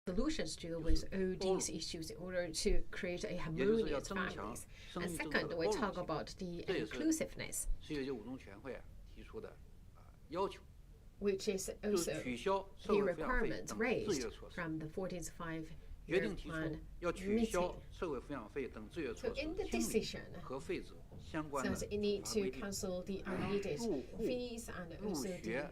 solutions to deal with all these issues in order to create a harmonious families. And second, we talk about the inclusiveness, which is also the requirement raised from the 14th Five-Year Plan meeting. So in the decision, says it needs to cancel the unneeded fees and also the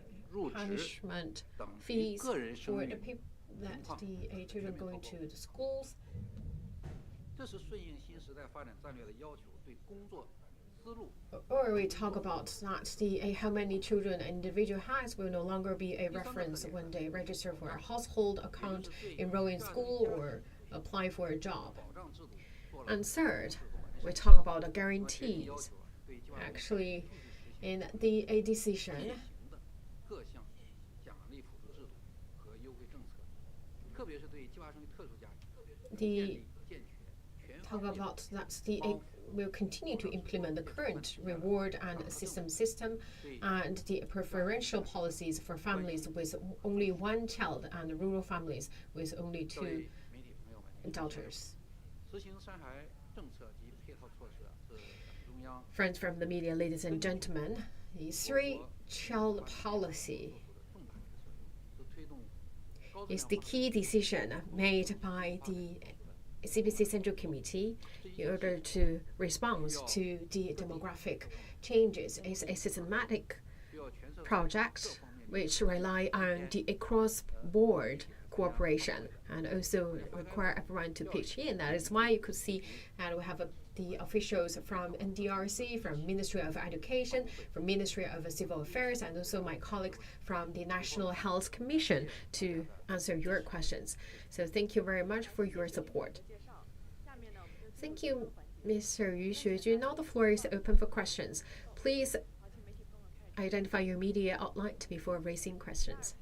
punishment fees for the people that the children going to the schools. Or we talk about that how many children an individual has will no longer be a reference when they register for a household account, enroll in school, or apply for a job. And third, we talk about the guarantees. Actually, in a decision, talk about that will continue to implement the current reward and assistance system and the preferential policies for families with only one child and rural families with only 2 daughters. Friends from the media, ladies and gentlemen, the 3-child policy is the key decision made by the CPC Central Committee in order to respond to the demographic changes. It's a systematic project which rely on the cross-board cooperation and also require everyone to pitch in. That is why you could see that we have the officials from NDRC, from Ministry of Education, from Ministry of Civil Affairs, and also my colleagues from the National Health Commission to answer your questions. So thank you very much for your support. Thank you, Mr. Yu Xuejun. Now the floor is open for questions. Please identify your media outline before raising questions.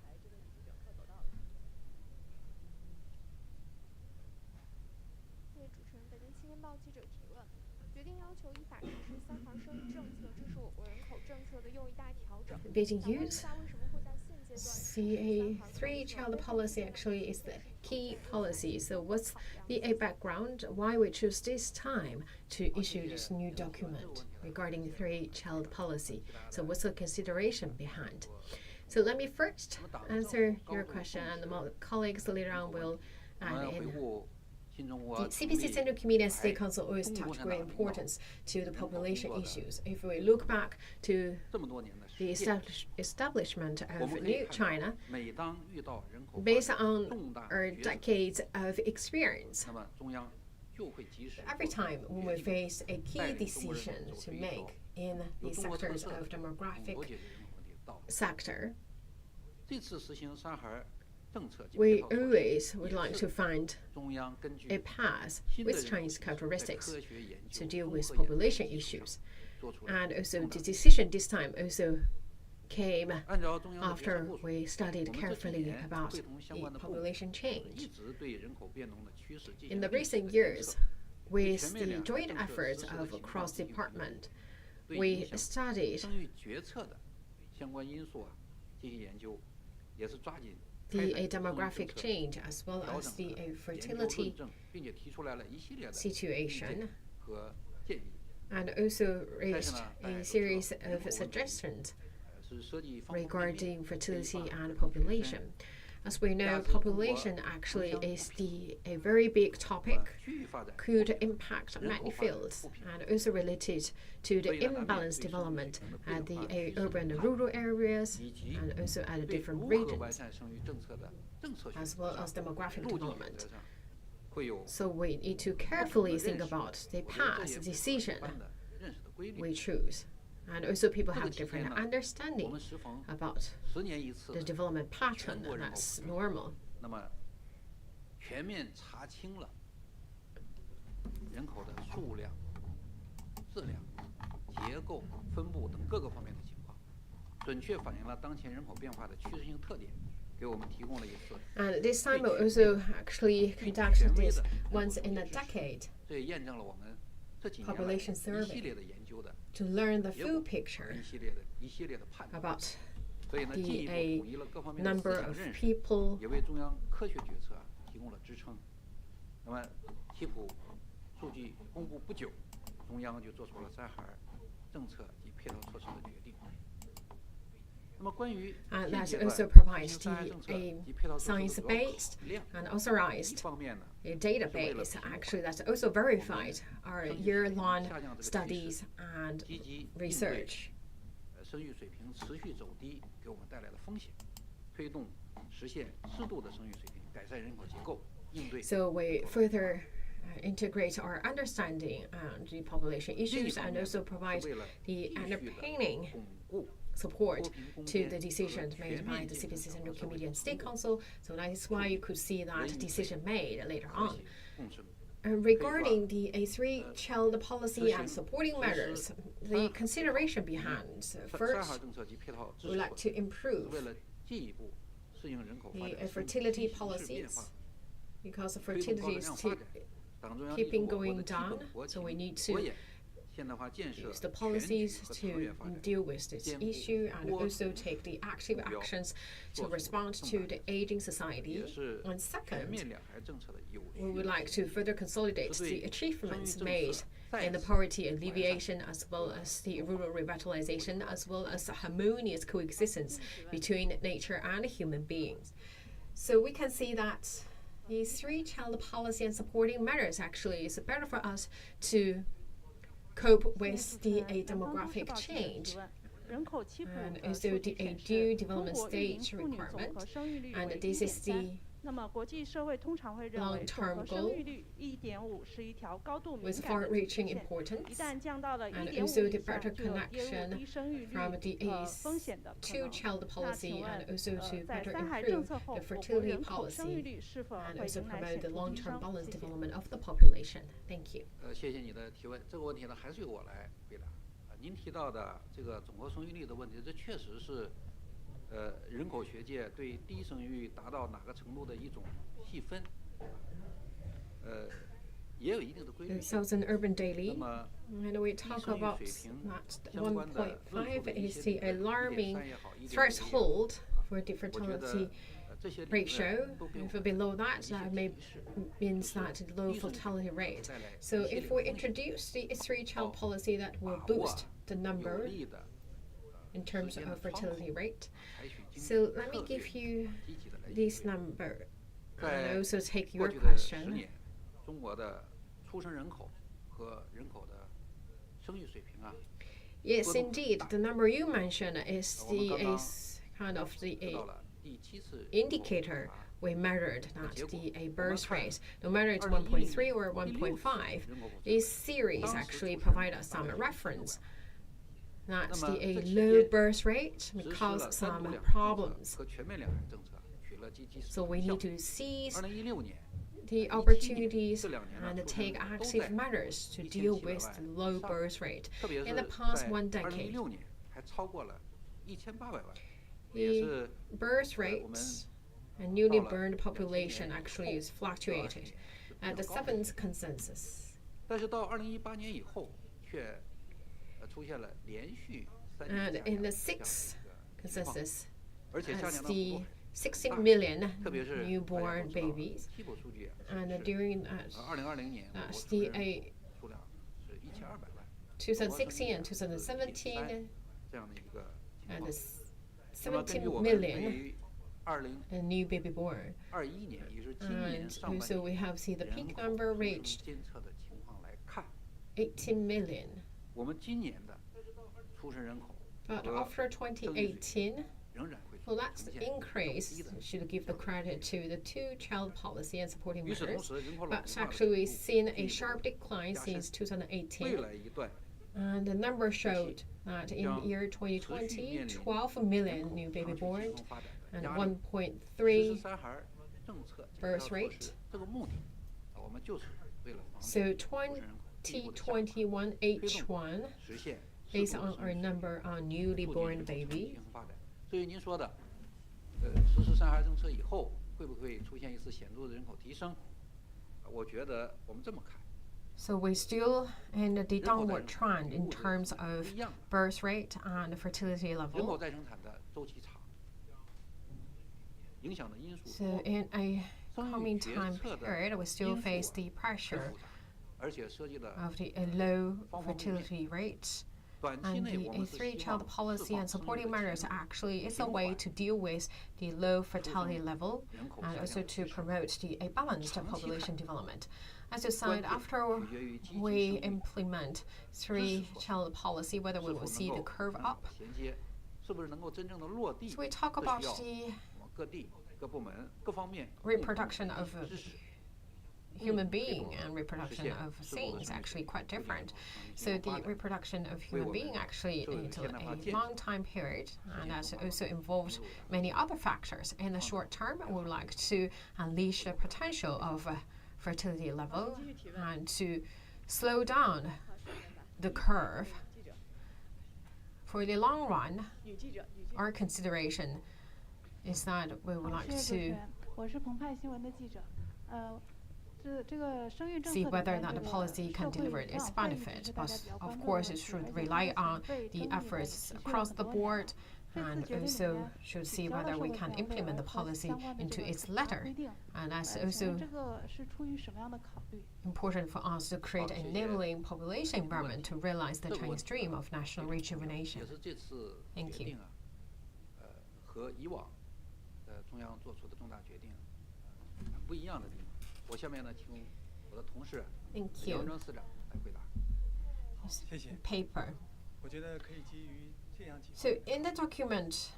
Beijing Youth, a 3-child policy actually is the key policy. So what's the background? Why we choose this time to issue this new document regarding 3-child policy? So what's the consideration behind? So let me first answer your question, and my colleagues later on will add in. The CPC Central Committee and State Council always attach great importance to the population issues. If we look back to the establishment of New China, based on our decades of experience, every time when we face a key decision to make in the sectors of demographic sector, we always would like to find a path with Chinese characteristics to deal with population issues. And also the decision this time also came after we studied carefully about the population change. In the recent years, with the joint efforts of across department, we studied the demographic change as well as the fertility situation, and also raised a series of suggestions regarding fertility and population. As we know, population actually is a very big topic, could impact many fields, and also related to the imbalanced development at the urban and rural areas, and also at the different regions, as well as demographic development. So we need to carefully think about the past decision we choose. And also people have different understanding about the development pattern, and that's normal. And this time we also actually conducted this once in a decade population survey to learn the full picture about the number of people 支撑。那么，题谱数据公布不久，中央就做出了三孩政策及配套措施的决定。那么，关于 that also provides a science-based and authorized database, actually that's also verified our year-long studies and research. 生育水平持续走低给我们带来的风险，推动实现适度的生育水平，改善人口结构，应对。So we further integrate our understanding and the population issues, and also provide the underpinning support to the decisions made by the CPC Central Committee and State Council. So that is why you could see that decision made later on. Regarding the three-child policy and supporting measures, the consideration behind, first, we would like to improve the fertility policies, because fertility is keeping going down, so we need to use the policies to deal with this issue and also take the active actions to respond to the aging society. And second, we would like to further consolidate the achievements made in the poverty alleviation, as well as the rural revitalization, as well as a harmonious coexistence between nature and human beings. So we can see that the three-child policy and supporting measures actually is better for us to cope with the demographic change and also the due development stage requirement. And this is the long-term goal with far-reaching importance, and also the better connection from the two-child policy, and also to better improve the fertility policy, and also promote the long-term balanced development of the population. Thank you. 谢谢你的提问。这个问题呢，还是由我来回答。您提到的这个总和生育率的问题，这确实是人口学界对低生育达到哪个程度的一种细分，也有一定的规律。Southern Urban Daily, and we talk about that 1.5 is the alarming threshold for the fertility ratio. If below that, that means that low fertility rate. So if we introduce the three-child policy, that will boost the number in terms of fertility rate. So let me give you this number and also take your question. 中国的出生人口和人口的生育水平啊。Yes, indeed. The number you mentioned is kind of the indicator we measured, not the birth rate. No matter it's 1.3 or 1.5, this series actually provide us some reference. That's the low birth rate may cause some problems. So we need to seize the opportunities and take active measures to deal with the low birth rate. In the past 1 decade, the birth rate and newly born population actually is fluctuated at the 7th consensus. And in the 6th consensus, as the 16 million newborn babies, and during the 2016 and 2017, and the 17 million new baby born. And also we have seen the peak number reached 18 million. But after 2018, well, that's the increase. Should give the credit to the two-child policy and supporting measures. But actually, we've seen a sharp decline since 2018. And the number showed that in the year 2020, 12 million new baby born and 1.3 birth rate. So 2021 H1, based on our number on newly born baby. 对于您说的，实施三孩政策以后，会不会出现一次显著的人口提升？我觉得我们这么看。So we're still in the downward trend in terms of birth rate and fertility level. 人口再生产的周期长，影响的因素。So in a coming time period, we still face the pressure of the low fertility rates. And the a three-child policy and supporting measures actually is a way to deal with the low fertility level and also to promote the a balanced population development. As you said, after we implement three-child policy, whether we will see the curve up. So we talk about the reproduction of human being and reproduction of things actually quite different. So the reproduction of human being actually needs a long time period, and that also involves many other factors. In the short term, we would like to unleash the potential of fertility level and to slow down the curve. For the long run, our consideration is that we would like to see whether or not the policy can deliver its benefit. But of course, it should rely on the efforts across the board and also should see whether we can implement the policy into its letter. And that's also important for us to create an enabling population environment to realize the Chinese dream of national rejuvenation. Thank you. Thank you. Paper. So in the document,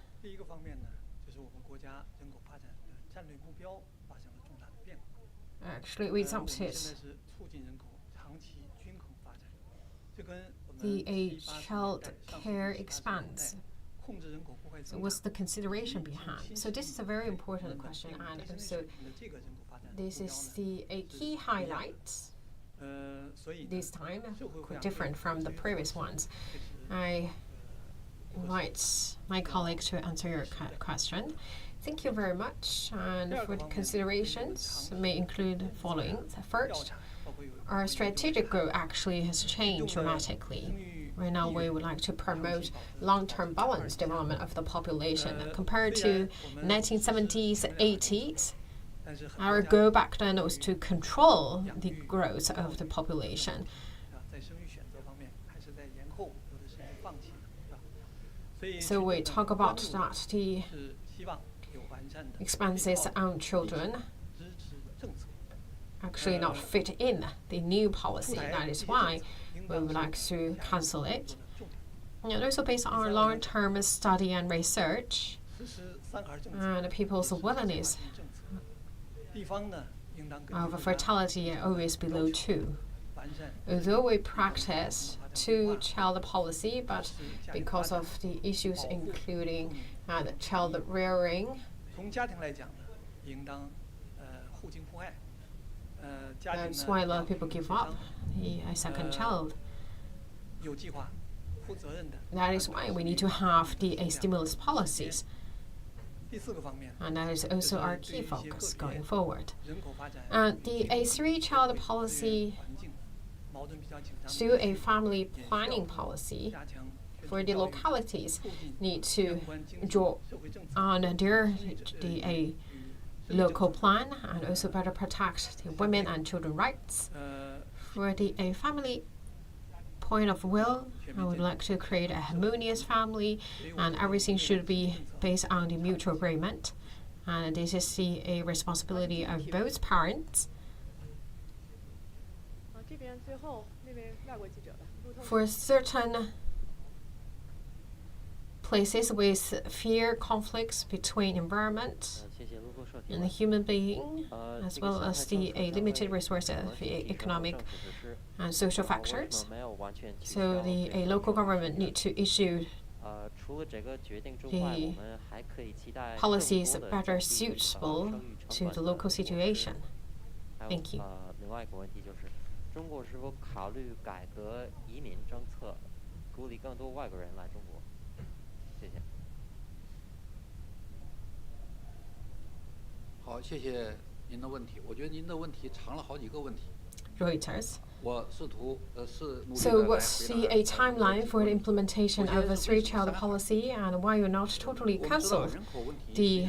actually we adopted the child care expense. So what's the consideration behind? So this is a very important question, and also this is a key highlight this time, quite different from the previous ones. I invite my colleague to answer your question. Thank you very much. And for the considerations may include the following. First, our strategic goal actually has changed dramatically. Right now, we would like to promote long-term balanced development of the population. Compared to 1970s, 80s, our goal back then was to control the growth of the population. So we talk about that the expenses on children actually not fit in the new policy. That is why we would like to cancel it. And also based on our long-term study and research and people's willingness of fertility always below 2. Although we practice two-child policy, but because of the issues including the child rearing, that's why a lot of people give up a second child. That is why we need to have the stimulus policies. And that is also our key focus going forward. The three-child policy, still a family planning policy for the localities, need to draw on the local plan and also better protect the women and children rights. For the family point of view, I would like to create a harmonious family, and everything should be based on the mutual agreement. And this is a responsibility of both parents. For certain places with fear conflicts between environment and the human being, as well as the limited resources, economic and social factors. So the local government need to issue the policies better suitable to the local situation. Thank you. Reuters. So what's the timeline for the implementation of a three-child policy, and why you not totally cancel the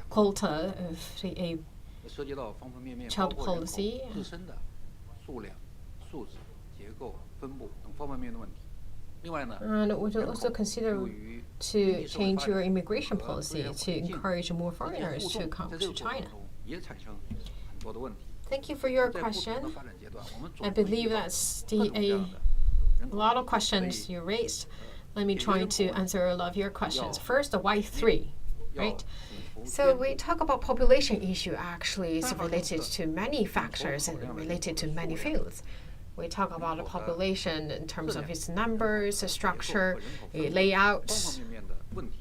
quota of the 涉及到方方面面，包 child 括人口 policy 自身的数量、素质、结构、分布等方方面面的问题。另外呢， and we will 人 also 口 consider 由于 to 经济社会 change 发 your 展 immigration 和资 policy 源 to 环境 encourage more 之间 foreigners 互 to 动， come 在这 to 个过程 China. 中也产生很多的问题。 Thank you for your 在不同的 question. 发展阶段，我们 I 总会 believe 遇到 that's 各 the 种各样 a 的人口 lot 问 of 题。 questions 所以 you raised. Let me 解决 try 人口 to 问题 answer all of your questions. 要 First, the Y3, 要 right? 统筹 So 兼 we 顾 talk about population issue actually is 三孩 related 政策 to many 统筹 factors 考 and 量了人 related 口 to 的 many 数量、 fields. We talk about the 人口的 population in terms 质 of 量、 its 人口 numbers, 的结构 structure, 和人口分布 layout, 方方面面的问题。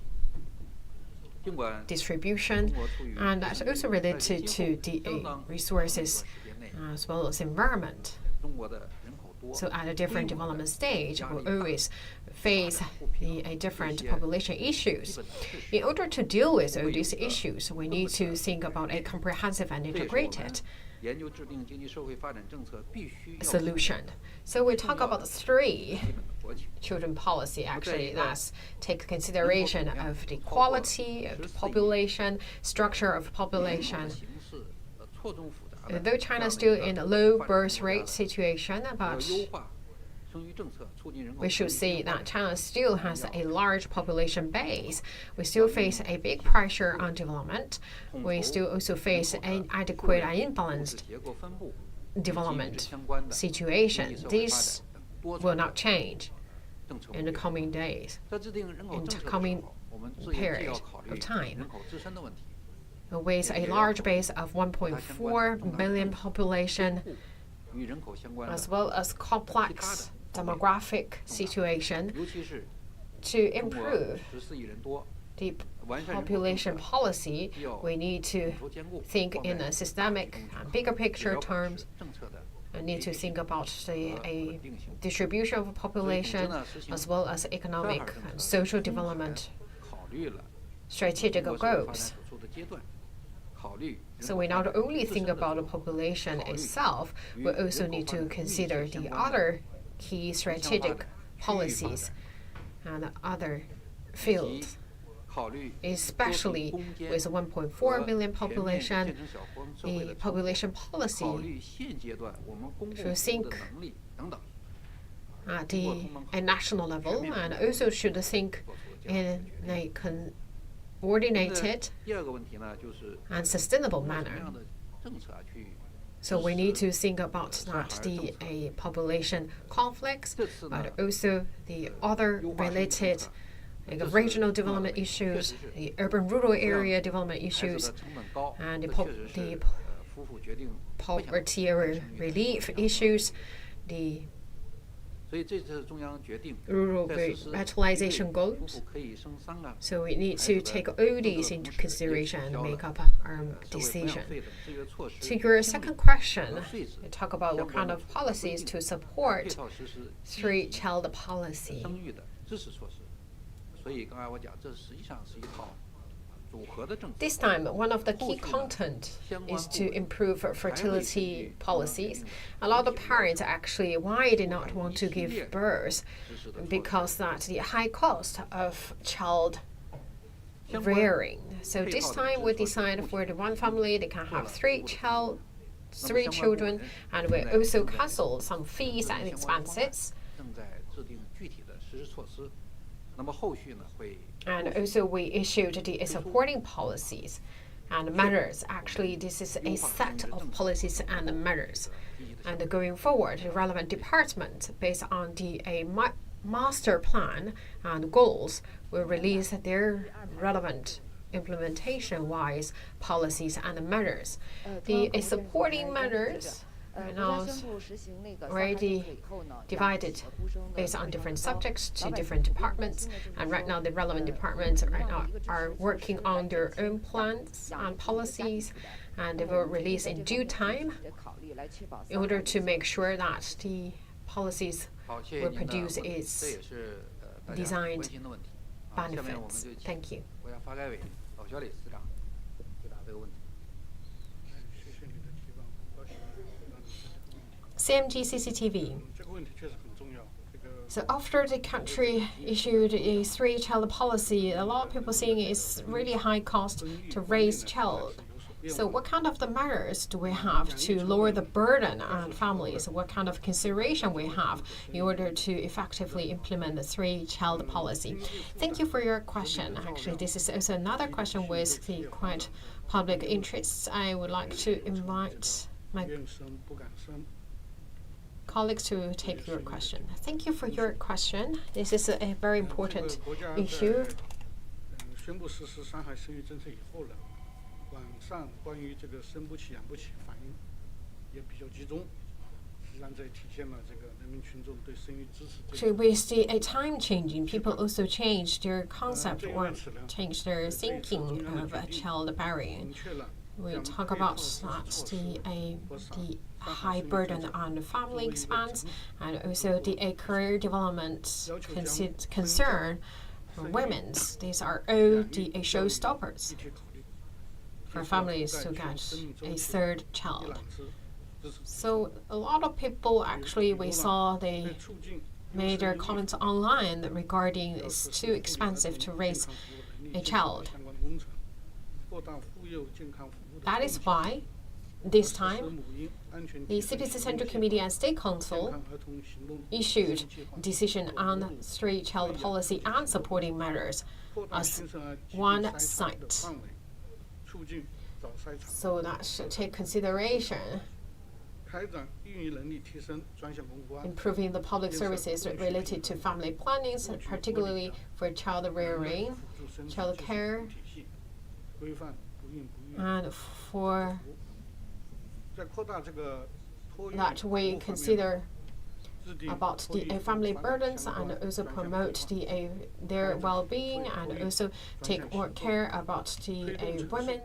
尽管 distribution, 中国处于 and 计 that's 算 also 经济在 related 今 to 后 the 相当长的一段 resources 时间内， as well as environment. 中国的人口多， So at a different 规模的 development stage, 压 we'll 力大， always face 发展不平 a 衡，这 different 些 population 基 issues. 本的事 In 实。 order to deal with all 会有 these 一个 issues, we 根 need 本 to 的 think about a 改变。 comprehensive and 这也是我们 integrated 研究制定经济社会发展政策必须要 solution. So we talk about the three 基本的国情。 children policy actually Okay, that's take consideration of the quality of the population, structure of 人口的 population. 形式错综复杂的 Though 这 China 样 is 的一 still 个 in a low 发展 birth 国家 rate 的 situation, 要 but 优化生育政策，促进人口 we 生 should 育 see 健康 that China still has a large population base. We still face a big pressure on development. We still also face an adequate and 物 imbalanced 质结构分布以及与之 development 相关的经济 situation. 社会发展 This 等多 will 重 not change 政策 in 目 the 标。 coming days. 在制定人口 in 政策的 coming 时候，我们自然既要 period 考虑 of time. 人口自身的问题， With a large base of 1.4 billion population, 与人口相关的 as well as complex demographic situation, 尤其是 to 中国 improve 14亿人多， the 完善人口政 population 策 policy, 需要 we need 统 to 筹兼顾， think 放 in 在 a 大体 systemic 中去 and bigger 只 picture 要保持 terms, 政策的 and need to think about the 和 a 稳定性。 distribution of population, 呢，实行 as well as 三 economic 孩政 and 策 social 充分 development 考虑了 strategic 中国社会发展 goals. 所处的阶段，考虑人 So 口 we 发 not 展 only 自 think 身的 about the 状况 population 考虑 itself, 与 we 人 also 口 need 发 to 展密切 consider 相 the 关的 other key 城乡发 strategic 展、区域发 policies 展， and other 以及 fields, 考虑 especially 多地攻坚 with 1.4 billion 和全面 population. 建成小康社会 The 的成果 population 考 policy 虑现阶段我们公共 should 服务 think 的能力等等， at the a national level and also should think 做出了这样的 in 决定。 a 那 coordinated 第二个问题呢，就是 and sustainable 通过什么 manner. 样的政策去 So we need to think about not the a population conflicts, 这次呢 but also the other 优化生育政 related 策， like 这是 regional 重要的 development 问题，确 issues, 实是 the urban-rural area development 孩子 issues, 的成本高， and 这 the 确实是 the 夫妇决定不想 poverty 生 or 育的 relief 这样的 issues, the 所以这次中央决定 rural 在实施 revitalization 夫 goals. 妇可以生3个 So we need 孩 to 子 take 的 all 工作 these 的 into 同时，也取 consideration 消 and 了 make up our 社会抚养 decision. 费等这些措施 To your 相 second 比 question, 和税制 we talk about 相 what 关 kind 的 of 法规 policies 定 to 配 support 套实施积极 three-child policy. 生育的支持措施。所以刚才我讲，这实际上是一套组合的政策。 This time, one of the key 后续呢， content 相关 is 部 to 门 improve 还会根 fertility 据中央决 policies. 定的 A lot of 具体要 parents 求 actually why they 出 not 台 want 一 to 系 give 列的 birth 支持的措施。 because that the high cost of child 相关 rearing. So 配 this 套的 time 支 we 持措施 decide 目 for 前 the one 已经 family they can 做 have 了 three 初步的评 child, 估。那么 three 相关部 children, 门 and 正 we 在 also 正在 cancel some 制 fees 定 and 相关方案 expenses. 正在制定具体的实施措施。那么后续呢会 And 陆续 also we issued the supporting policies and measures. Actually, this is a set of policies and measures. 积极的 And going forward, the relevant department, based on the master plan and goals, will release their relevant implementation-wise policies and measures. The supporting measures are now already divided based on different subjects to different departments, and right now the relevant departments right now are working on their own plans and policies, and they will release in due time in order to make sure that the policies 好，谢谢 will 您的 produce 问题， its 这也是大家 designed 关心的问题。好，下面我们 benefits. 就请 Thank you. 国家发改委老肖理事长回答这个问题。 谢谢你的提问，很高兴让你 CMG CCTV. 这个问题确实很重要。这个 So after the country issued a three-child policy, a lot of people saying it's really high cost to raise child. 有所 So what kind of the measures do we have to lower the burden on families? What kind of consideration we have in order to effectively implement the three-child policy? Thank you for your question. Actually, this is also another question with the quite public interests. I would like to invite my colleagues to take your question. Thank you for your question. This is a very important issue. 宣布实施上海生育政策以后呢，网上关于这个生不起、养不起反应也比较集中，实际上这也体现了这个人民群众对生育支持。 So we see a time changing. People also change their concept or change their thinking of childbearing. We talk about that the high burden on the family expense and also the career development concern for women. These are all the showstoppers for families to get a third child. So a lot of people actually, we saw they made their comments online regarding it's too expensive to raise a child. That is why this time the CPC Central Committee and State Council issued decision on three-child policy and supporting measures as one site. So that should take consideration improving the public services related to family planning, particularly for child rearing, child care, and for that we consider about the family burdens and also promote their well-being and also take more care about the women.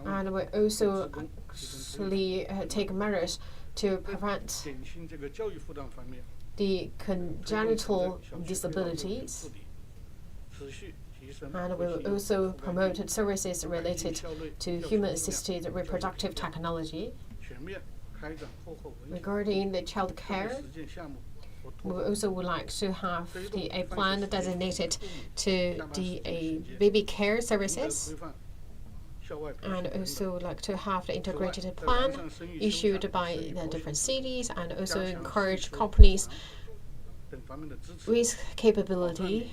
And we also actually take measures to prevent the congenital disabilities. And we will also promote services related to human-assisted reproductive technology. Regarding the child care, we also would like to have a plan designated to the baby care services, and also would like to have the integrated plan issued by the different cities, and also encourage companies with capability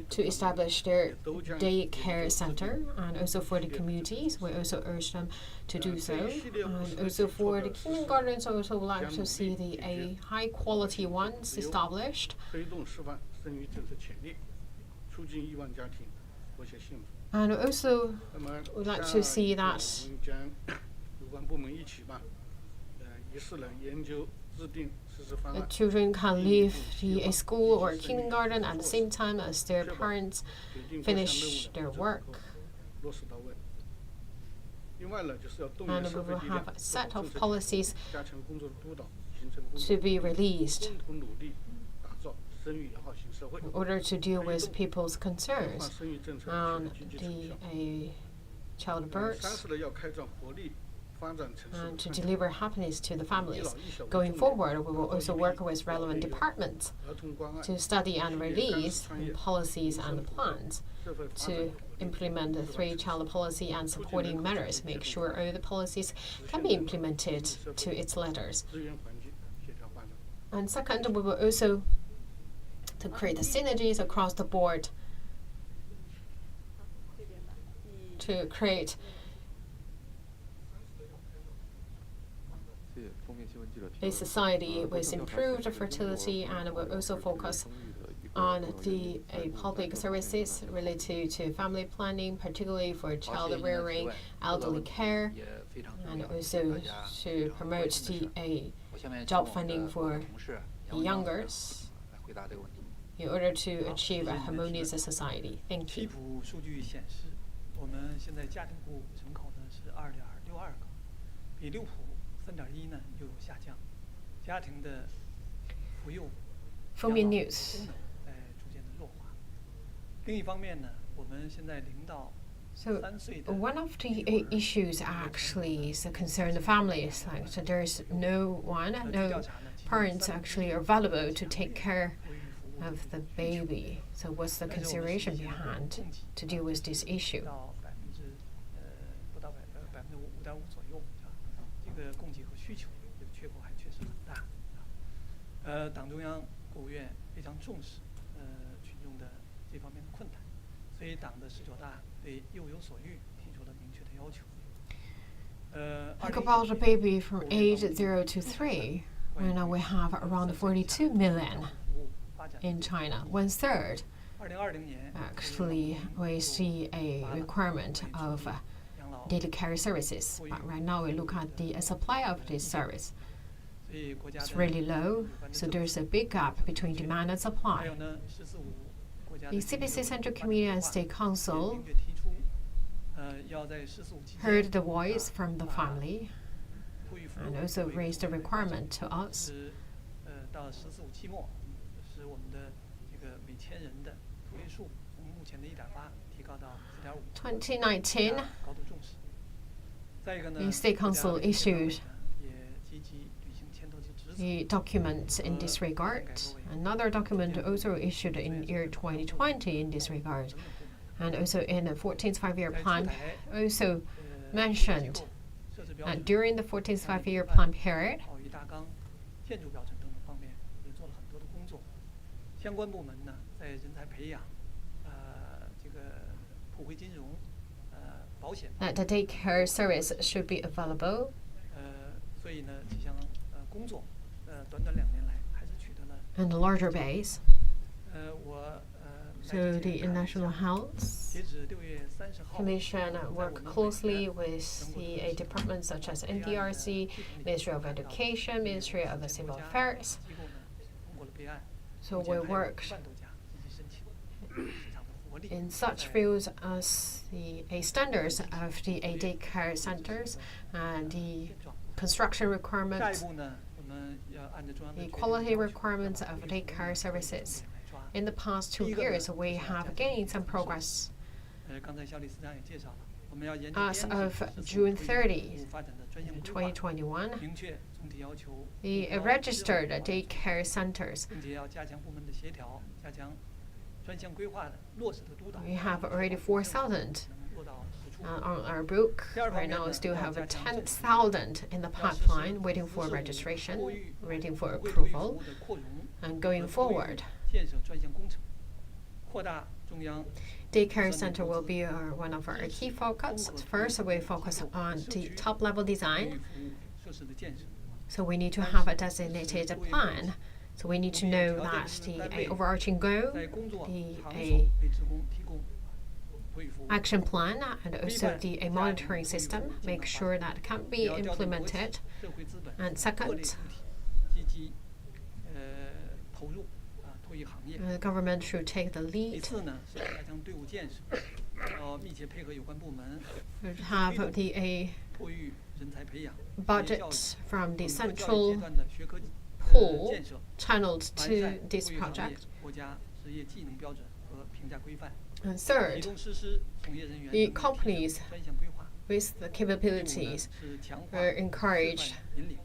to establish their daycare center, and also for the communities, we also urge them to do so. And also for the kindergartens, I also would like to see a high quality ones established. And also would like to see that children can leave a school or kindergarten at the same time as their parents finish their work. And we will have a set of policies to be released in order to deal with people's concerns on the childbirth and to deliver happiness to the families. Going forward, we will also work with relevant departments to study and release policies and plans to implement the three-child policy and supporting measures, make sure all the policies can be implemented to its letters. And second, we will also to create the synergies across the board to create a society with improved fertility, and will also focus on the public services related to family planning, particularly for child rearing, elderly care, and also to promote the job funding for youngers in order to achieve a harmonious society. Thank you. 数据显示，我们现在家庭户人口呢是2.62个，比六普3.1呢又有下降，家庭的扶幼 News. 在逐渐的弱化。另一方面呢，我们现在0到 So one of the issues actually is concern the families. Like, so there's no parents actually available to take care of the baby. So what's the consideration behind to deal with this issue? 到不到5.5%左右啊，这个供给和需求这个缺口还确实很大。党中央、国务院非常重视群众的这方面的困难，所以党的19大对幼有所育提出了明确的要求。Think about a baby from age 0 to 3. Right now we have around 42 million in China. 1/3 actually we see a requirement of daily care services. But right now we look at the supply of this service. It's really low, so there's a big gap between demand and supply. The CPC Central Committee and State Council heard the voice from the family and also raised the requirement to us. 到14.5期末，使我们的这个每千人的投孕数从目前的1.8提高到4.5。 2019, 高度重视。再一个呢， the State Council issued 也积极履行牵头其职责。 the document in this regard. Another document also issued in year 2020 in this regard. And also in the 14th five-year plan, also mentioned that during the 14th five-year plan period, 考虑大纲、建筑标准等等方面也做了很多的工作。相关部门呢，在人才培养、这个普惠金融、保险 that the daycare service should be available. 所以呢，这项工作，短短2年来还是取得了。 And a larger base. 我 So the National Health 截止6月30号 Commission work closely with the departments such as NDRC, Ministry of Education, Ministry of Civil Affairs. 机构呢通过了备案， So we 目前还有 work 1万多家积极申请，市场的活力 in such fields as the standards of the daycare centers and the 现状。 construction 下一 requirements, 步呢，我们要按照中央的 the 决定 quality 要求 requirements of daycare services. 来抓。 In the past 2 years, we have gained some progress. 刚才肖理事长也介绍了，我们要研究 As 编制 of 14 June 推 30, 服务发展的专项 in 规划， 2021, 明确总体要求， the registered daycare centers, 并且要加强部门的协调，加强专项规划的落实的督导， we have already 4,000 能落到实处。 on our book. Right now, we still have 10,000 in the pipeline waiting for registration, waiting for 托育 approval. 服务的扩容 And going 和托育 forward, 建设专项工程，扩大中央 daycare center will be one of our key focus. First, we focus on the top-level 托育 design. 服务设施的建设。 So we need to have a designated plan. So we need to know that the overarching goal, 在工作 the 场所 a 为职工提供托育服务。 action plan, and also the a monitoring system, make sure that can be 也要调动国企 implemented. 社会资本 And 各类 second, 主体积极投入托育行业。 the government should take the 第 lead, 四呢是加强队伍建设，要密切配合有关部门， should have the a 托育人才培养、职业教育 budget from the 本科教育阶 central 段的学科 pool 建设， channeled 完 to 善 this 托育行业 project. 国家职业技能标准和评价规范， And 启 third, 动实施从业人员 the 能力提升 companies 专项规划。 with the 第五呢 capabilities 是强化 are 示 encouraged 范引领，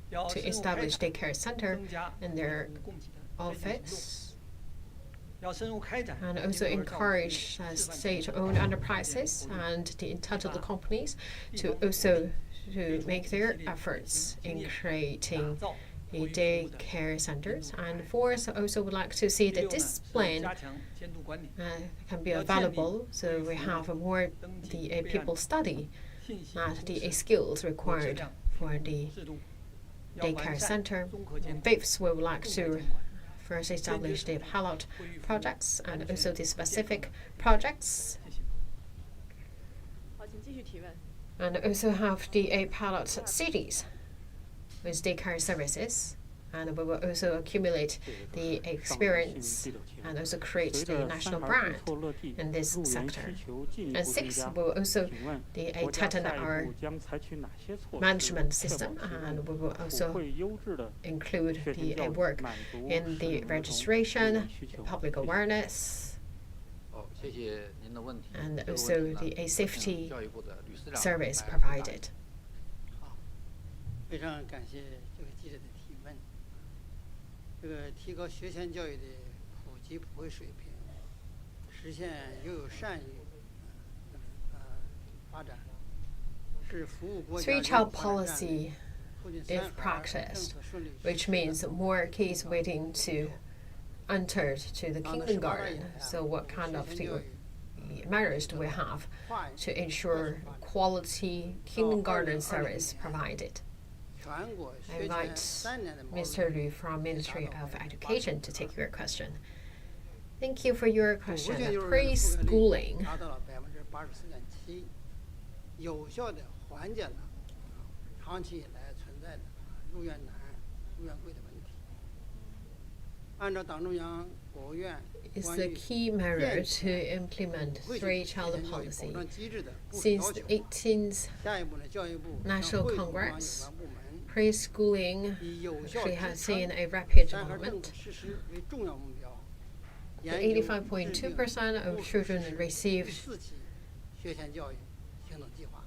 要 to 深入开 establish 展 daycare center 增加 in their 服务供给的专项行动， office, 要深入开展 and 婴 also 幼儿照顾 encourage 示范 state-owned enterprises and the entitled companies to also to make their efforts in creating 打造 the daycare centers. And fourth, also would like to see 第 the 六呢是 discipline 加强监督管理， can be available, so we have more the people study 信息 at 同 the 时 skills 和质 required 量 for 评 the 估制度，要完 daycare 善 center. 综合监 And 管， fifth, we would like 动态 to 监管。 first establish the pilot 托育服务 projects and 安全 also the 健 specific 康 projects, 谢谢。好，请继续提问。 and also have the pilot cities with daycare services. And we will also accumulate the experience and also create the national brand in this sector. And sixth, we will also tighten our management system, and we will also include the work in the registration, the public awareness, 好，谢谢您的问题。 and 这个 also 问题呢 the safety 教育部的吕司长 service 来回答 provided. 好，非常感谢这个记者的提问。这个提高学前教育的及普惠水平，实现拥有善于发展，是服务国家 Three-child policy, if practiced, which means more kids waiting to enter to the kindergarten. So what kind of the measures do we have to ensure quality kindergarten service provided? I invite Mr. Liu from Ministry of Education to take your question. Thank you for your question. Preschooling. 达到了84.7%，有效的缓解了长期以来存在的入院难、入院贵的问题。按照党中央、国务院 is the key measure to implement three-child policy. Since the 18th National Congress, preschooling actually has seen a rapid development. 85.2% of children received 4期学前教育行动计划。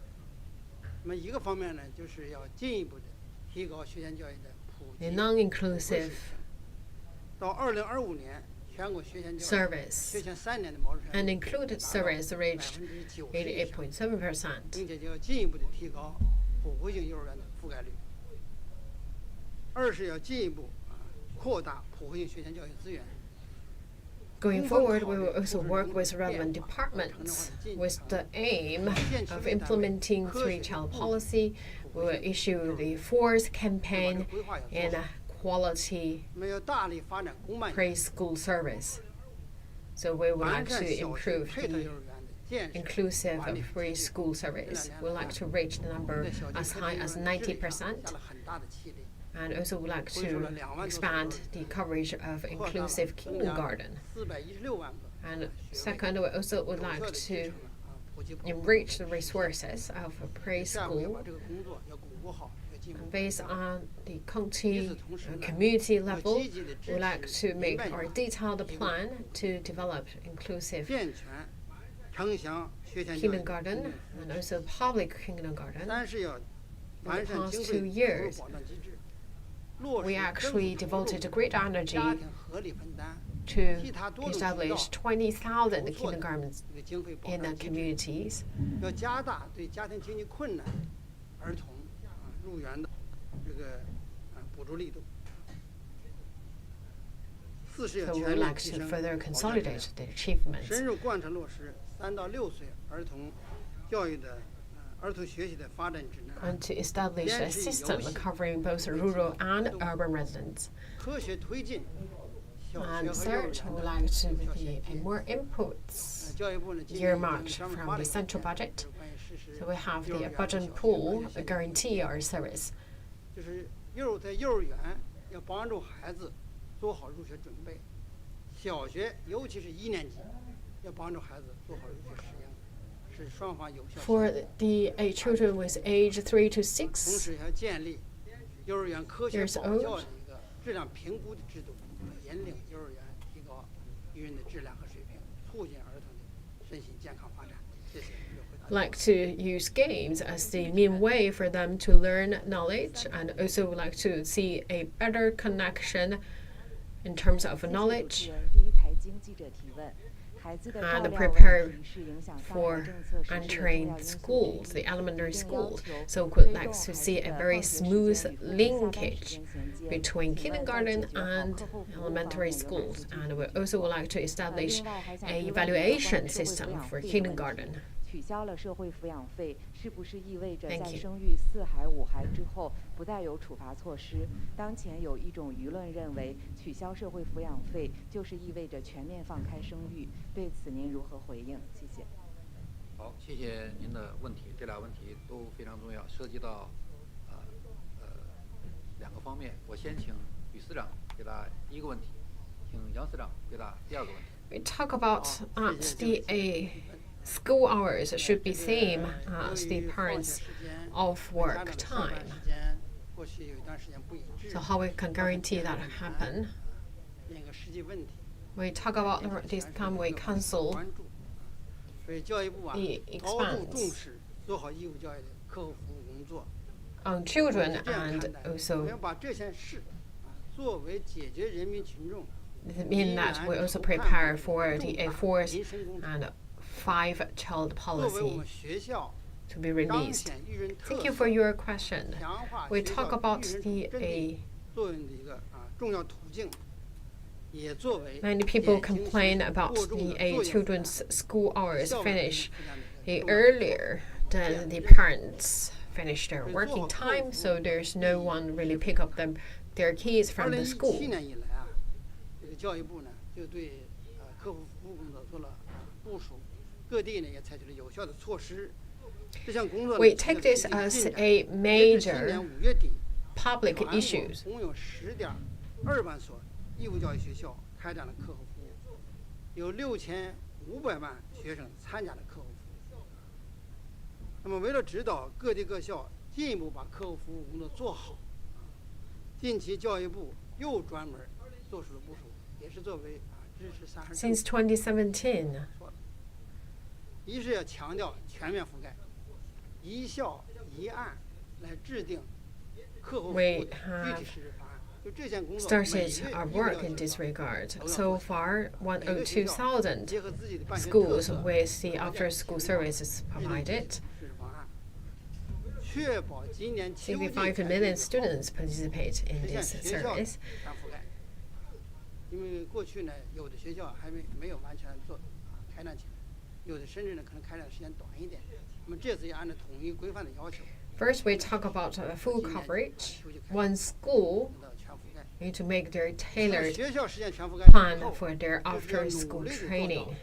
那么一个方面呢，就是要进一步的提高学前教育的普及 a non-inclusive 到2025年，全国学前教育 service 学前3年的毛利 and included service reached 88.7%. 并且就要进一步的提高普惠性幼儿园的覆盖率。二是要进一步扩大普惠性学前教育资源。 Going forward, we will also work with relevant departments with the aim of implementing three-child policy. We will issue the fourth campaign in quality 我们要大力发展公办 preschool service. So we would 完 like 善 to 小学 improve 配套 the 幼儿园的建设 inclusive of preschool service. We'd like to reach the number 在小学 as 配套 high 幼儿 as 园的治理上 90%. 下了很大的气力。 And also would like to expand the coverage of inclusive kindergarten. 416万个 And second, we also would like to enrich the resources of a 下步要 preschool 把这个工作要巩固好，要进一步 based on the county community level. We'd like to make our detailed plan to develop inclusive 健全城乡学前教育 kindergarten and also public kindergarten. 三是要完善 past 2经费投入 years, 保障机制，落 We 实政 actually 府投入 devoted great energy 家庭合理分担 to 其他多种渠道 establish 20,000 筹措的 kindergartens 这个经费保 in the 障机制， communities. 要加大对家庭经济困难儿童入园的这个补助力度。四是要 So we 全 would 面 like 提 to 升 further 保障质量 consolidate the achievements 深入贯彻落实3到6岁儿童教育的儿童学习的发展指南， and to establish a 坚持以游 system 戏 covering both rural and urban residents. 科学推进小 And 学和幼儿 third, 园 we would 的 like to 有效衔 be 接。 more inputs 教育部呢，今年 earmarked 上面 from 发 the 了一个 central 关 budget. 于实施 So we have 幼儿 the 园和 budget 小学 pool 科学 guarantee our service. 就是在幼儿园要帮助孩子做好入学准备，小学尤其是1年级要帮助孩子做好入学适应，是双方有效协 For 作。 the children with age 3 to 同 6时还要建立幼儿园科学 years 保 old 教的一个质量评估的制度，引领幼儿园提高育人的质量和水平，促进儿童的身心健康发展。谢谢。没有回答。 like to use games as the main way for them to learn knowledge, and also would like to see a better connection in terms of knowledge 第一财经记者提问。孩子的照 and 料 prepare 问题是影响上海 for 政策实施的重要 entering 因素之 schools, 一 the elementary 一定要 schools. 求 So we 推 would 动 like 孩 to 子 see a 的 very 放学时间 smooth 与父母下班时 linkage 间衔接 between 请问在 kindergarten 解决好 and 课后服务方 elementary 面有哪些 schools. 具体 And 的 we 举 also 措 would like to establish 另外还想 a 提问 evaluation 有关社会抚 system 养 for 费的问题 kindergarten. 取消了社会抚养费，是不是意味着 Thank 在 you. 生育4孩5孩之后不再有处罚措施？当前有一种舆论认为，取消社会抚养费就是意味着全面放开生育，对此您如何回应？谢谢。好，谢谢您的问题，这俩问题都非常重要，涉及到2个方面。我先请吕司长回答第一个问题，请杨司长回答第二个问题。 We talk about at the school hours should be same as the parents' off work time. 过去有一段时间不一致 So how we can guarantee that happen? 另一个实际问题 We talk about this time we cancel 关注，所以教育部啊 the 高度 expense 重视做好义务教育的课后服务工作。 on children 这样 and 看待，我 also 要把这件事作为解决人民群众 mean that we also prepare for the fourth and 5-child 作为我 policy 们学校 to be 彰 released. 显育人 Thank 特 you 色 for your question. 强化 We 学 talk 校 about 育人 the 真理作用的一个重要途径，也作为 many people 减轻 complain 学 about 过重 the 的作业负担 children's school hours 校本 finish 负担的一个重要 earlier than the parents finish their working time, so there's no one really pick up their kids from the 2017 school. 年以来这个教育部呢就对客户服务工作做了部署，各地呢也采取了有效的措施。这项工作 We 呢 take 取得 this 积极 as 进展 a 截至今 major 年5月底， public 全国 issues. 共有10.2万所义务教育学校开展了课后服务，有6500万学生参加了课后服务。那么，为了指导各地各校进一步把课后服务工作做好，近期教育部又专门做出了部署，也是作为支持30 Since 2017, 一是要强调全面覆盖，一校一案来制定课后服务的具体实施方案。就这项工作，每 started 个 our 义务 work 教 in 育 this 学校 regard. 都要 So 做 far, 每个学校 102,000 结合自己的办学特 schools 色 with the after-school services 制定 provided. 实施方案，确保今年秋季开 65 学 million 以后 students participate in 实现 this 学校的 service. 全覆盖。因为过去呢，有的学校还没有完全开展起来，有的甚至呢可能开展的时间短一点。那么这次也按照统一规范的要求， First, we talk about full coverage. One school 得到全覆盖。 need to make their 那么 tailored 学校实现全覆盖 plan 之后， for their 就是要 after-school 努力地做 training. 到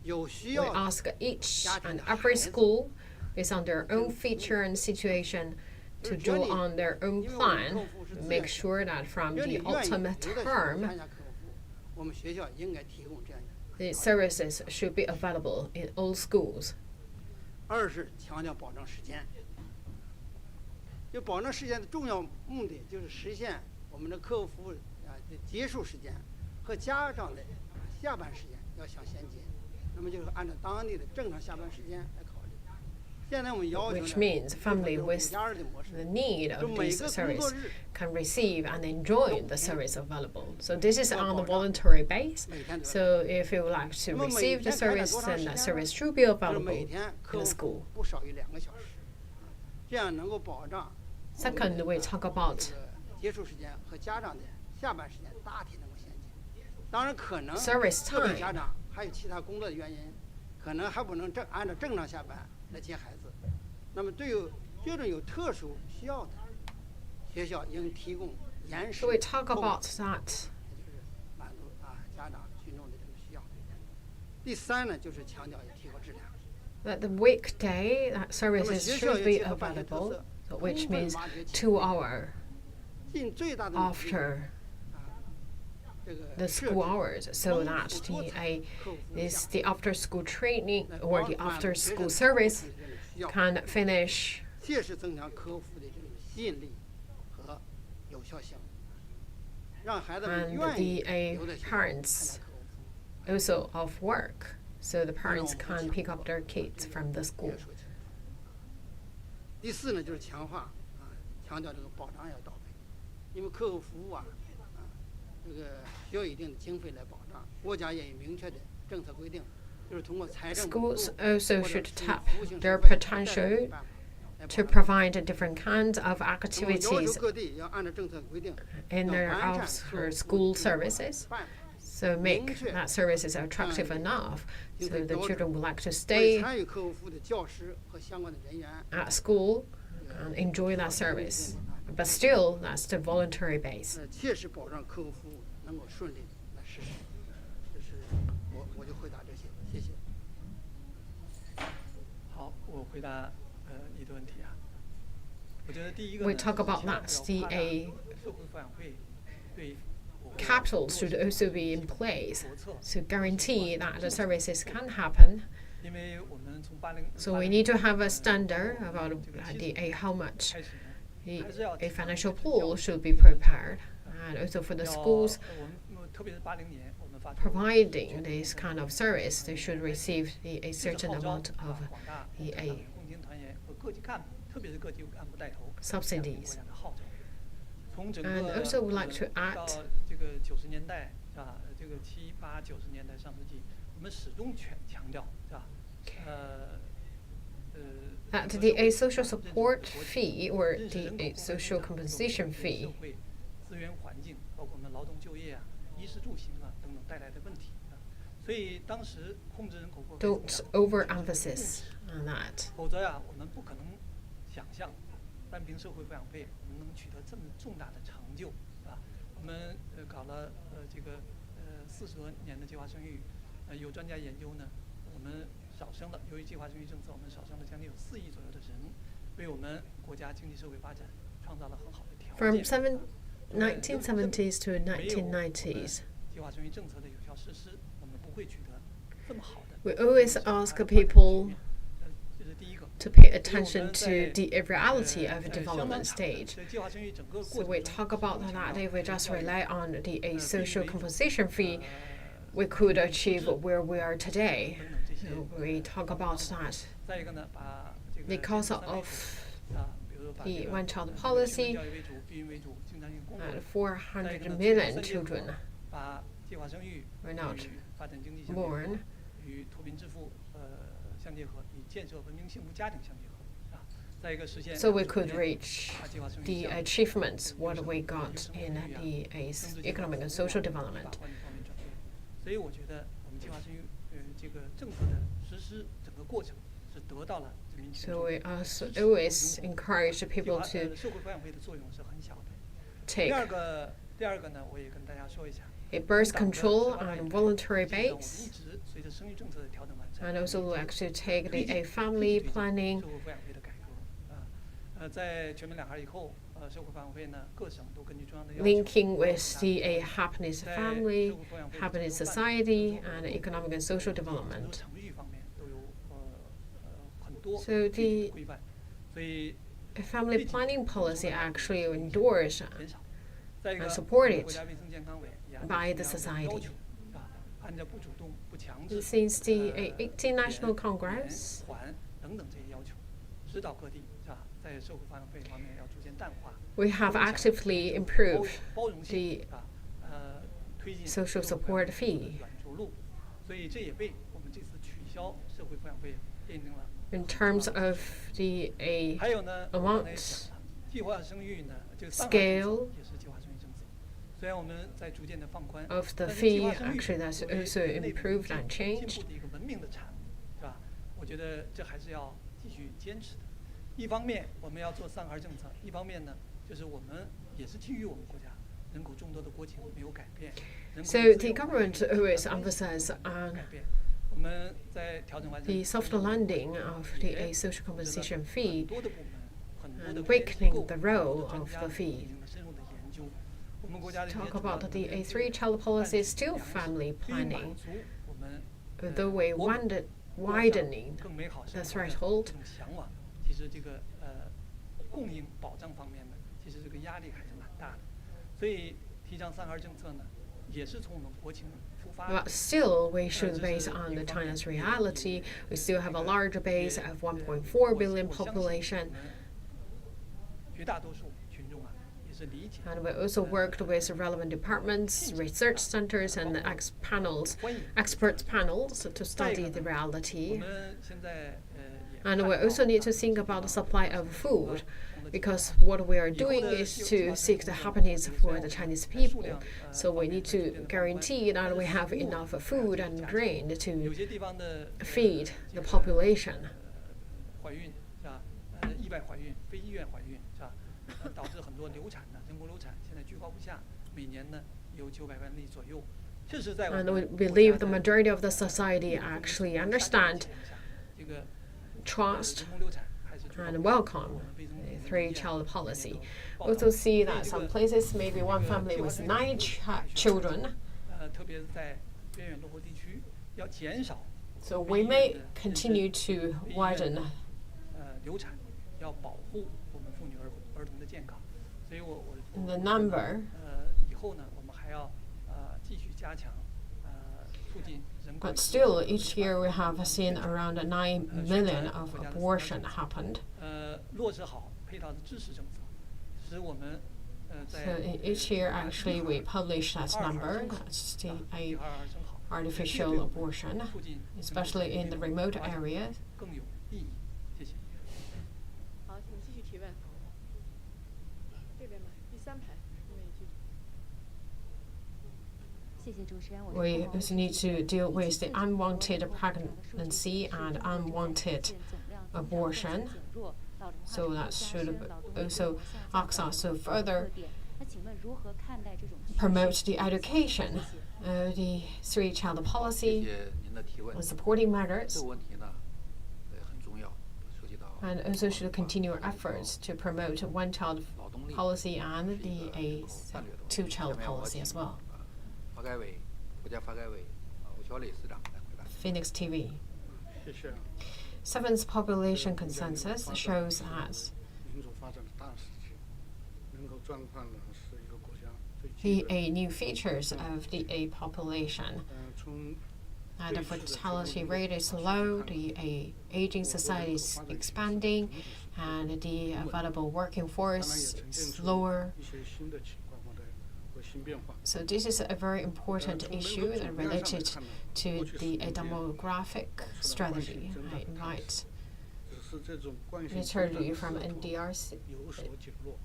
有需 We 要的 ask each 家庭 and 的 every 孩子 school, based on their own feature and situation, to draw on their own plan, make sure that from 只要你 the 愿意 autumn 留在学校 term, 参加课后服务，我们学校应该提供这样一个。 the services should be available in all schools. 二是强调保障时间，就保障时间的重要目的就是实现我们的课后服务的结束时间和家长的下班时间要相衔接，那么就是按照当地的正常下班时间来考虑。现在我们要求呢 Which means family 就是 with 5+2的模式， the need 就 of 每 this 个工 service 作日 can receive and enjoy the service available. So this is on a 要保障 voluntary base. 每天都要。 So if you would like to 那么每 receive the 天开展 service, 多长 then 时 that 间 service 呢？ should be 就是 available 每天 in 课 the 后 school. 不少于2个小时，这样能够保障。 Second, we talk about 这个结束时间和家长的下班时间大体能够衔接。当然，可能 service 个别 time. 家长还有其他工作的原因，可能还不能按照正常下班来接孩子。那么，对于这种有特殊需要的，学校应提供延时 So we talk 购买 about that. 也就是满足家长群众的这种需要。第三呢，就是强调要提高质量。 That the weekday that 那么 services 学校 should 要 be 结合办学特 available, 色， so which 充分 means 挖掘潜 2力， hour 尽最大的努力 after 这个 the 设 school 置 hours, so 丰 that 富多 the 彩课后服务 is 项 the after school training 来 or 满 the 足 after 学 school 生 service 这种需要， can finish 切实增强课后服务的这种吸引力和有效性，让孩子们 and 愿意 the 留在学校参 parents 加课后服务。 also of work, so the parents can pick up their kids from the school. 第四呢，就是强调这个保障要到位，因为课后服务这个需要一定的经费来保障，国家也有明确的政策规定，就是通过财政补助 Schools also 或者 should 是 tap 服务性 their 收费 potential 办法来保 to 障 provide different kinds of 那么要 activities 求各地要按照政策规定， in 要 their 完善 after 课 school 后服务的 services, 办法， so make 明确 that services attractive 让 enough 经 so 费 the 标准 children would like to 为 stay 参与课后服务的教师和相关的人员 at school and enjoy that service. But still, that's the voluntary base. 切实保障课后服务能够顺利来实施。这是我就回答这些，谢谢。好，我回答你的问题啊。我觉得第一个 We 呢， talk about 千万 that. 不要 The 夸大 A 社会抚养会对我们 capital should also be in place 国策， to guarantee that the services can happen. 因为我们从80 So we need to have a standard about the how much 开始呢， a financial pool should be prepared, and also for the 要 schools 我们特别是80年，我们发出 providing this kind of service, they should receive a 这次 certain 号召 amount of 广大 the 党 a 员共青团员和各级干部，特别是各级干部带头 subsidies. 国家的号召。从整 And 个 also would like to 到 add 这个90年代是吧？这个7、8、90年代上世纪，我们始终强调，是吧？That the social support fee or the social compensation fee 社会资源环境，包括我们劳动就业啊、衣食住行啊等等带来的问题啊，所以当时控制人口过分 don't overemphasis on that. 否则呀，我们不可能想象单凭社会抚养费我们能取得这么重大的成就，啊，我们搞了这个40多年的计划生育，有专家研究呢，我们少生了，由于计划生育政策，我们少生了将近有4亿左右的人，为我们国家经济社会发展创造了很好的条件。 From 1970s to 1990s, 计划生育政策的有效实施，我们不会取得这么好的。 we always ask people 这是第一个。 to pay attention to the reality of development stage. 计划生育整个 So 过 we 程 talk about that if we just rely on the social compensation fee, we could achieve where we are today. So we talk about that 再一个呢，把这个 because of 比如把 the 这个 one-child policy 教育为主，避孕为主，经常性工作。 and 400 million children 把计划生育 were not 与发展经济相结合 born. 与脱贫致富相结合，与建设文明幸福家庭相结合啊。再一个实现 So we could reach 把计划生育 the 项 achievements what we got in the economic and social 把 development. 关方面转变。所以我觉得我们计划生育这个政策的实施整个过程是得到了人民群 So 众 we also always encourage people to 社会抚养费的作用是很小的。 take 第二个呢，我也跟大家说一下。 a birth control on voluntary 我们一 base, 直随着生育政策的调整完善 and also like to take a family planning 社会抚养费的改革啊，在全面两孩以后，社会抚养费呢，各省都根据中央的要求 linking with the happiness family, happiness society, and economic and social 很多 development. 程序方面都有很多 So 具体 the 规范，所以 family planning policy actually endorsed 减少。再一个， and supported 国家卫生健康委也按照 by the 中央的 society. 要求啊，按照不主动、不强制、 Since the 18th National 延 Congress, 缓等等这些要求，指导各地是吧，在社会抚养费方面要逐渐淡化， we have actively improved 包容性 the 啊，推进 social support fee. 软着陆，所以这也为我们这次取消社会抚养费奠定了。 In terms of the 还有呢， amount 计划生育呢，这个 scale 也是计划生育政策。虽然我们在逐渐的放宽， of the 但是计 fee 划生育 actually that's 作为 also 人类 improved and 进 changed. 步的一个文明的产物，是吧？我觉得这还是要继续坚持的。一方面我们要做3孩政策，一方面呢，就是我们也是基于我们国家人口众多的国情没有改变。人口 So 的 the 自由 government 繁荣 always 的 emphasizes on 改变。我们在调整完 the soft landing of the social compensation fee 很多的部门，很多 and 的 weakening the 很 role 多的 of 专 the 家 fee. 进行了深入的研究。我们国家的 Talk about the three-child policy is still family planning, though we widening 更美好 the 生活的 threshold. 这种向往，其实这个供应保障方面呢，其实这个压力还是蛮大的。所以提倡3孩政策呢，也是从我们国情出发。 But still, we should base on the China's reality. We still have a large base of 1.4 billion population, 绝大多数群众啊，也是理解。 and we also worked with relevant departments, research centers, and expert panels to study the 我 reality. 们现在也 And we 看到 also need to think about the supply of food, because what we are doing is to seek the happiness for the Chinese people. So we need to guarantee that we have enough food and grain 有 to 些地方的 feed the population. 怀孕是吧？意外怀孕、非医院怀孕是吧？导致很多流产的人工流产现在居高不下，每年呢有900万例左右。这是在我 And 们 we 国 believe 家 the 的 majority of the society actually understand, 这个 trust, 人工流产还是居高 and 不下 welcome the three-child policy. Also see that some places, maybe one family with 9 children. 特别是在边远落后地区，要减少 So we may continue to widen 流产，要保护我们妇女儿童的健康。所以我 the number. 以后呢，我们还要继续加强促进人口。 But still, each year we have seen around 9 million of abortion happened. 落实好配套的支持政策，使我们 So in each year, actually, we publish that number. That's the artificial abortion, especially in the remote areas. 更有意义。谢谢。好，请继续提问。这边吧，第3排那位记者。 We also need to deal with the unwanted pregnancy and unwanted abortion. So that should also ask us to further promote the education, the three-child policy, 谢谢您的提问。 and supporting 这 measures, 个问题呢，很重要，涉及到 and also should continue our efforts to promote one-child 劳动力 policy and 是一 the 个 a 战略的问题。 two-child 下面我 policy as 请 well. 发改委、国家发改委吴小磊司长来回答。 Phoenix TV. 谢谢。 Seventh population consensus shows that 民主发展的大事情，人口状况呢是一个国家最 the 基本。 a new features of the a population. 从 And the fertility rate is low, the aging society is expanding, and the available working 当然 force 也呈 is 现出 lower. 一些新的情况和新变化。 So this is a very important issue and related to the demographic strategy. I invite 只是这种惯性 Attorney from NDRC. 有所减弱。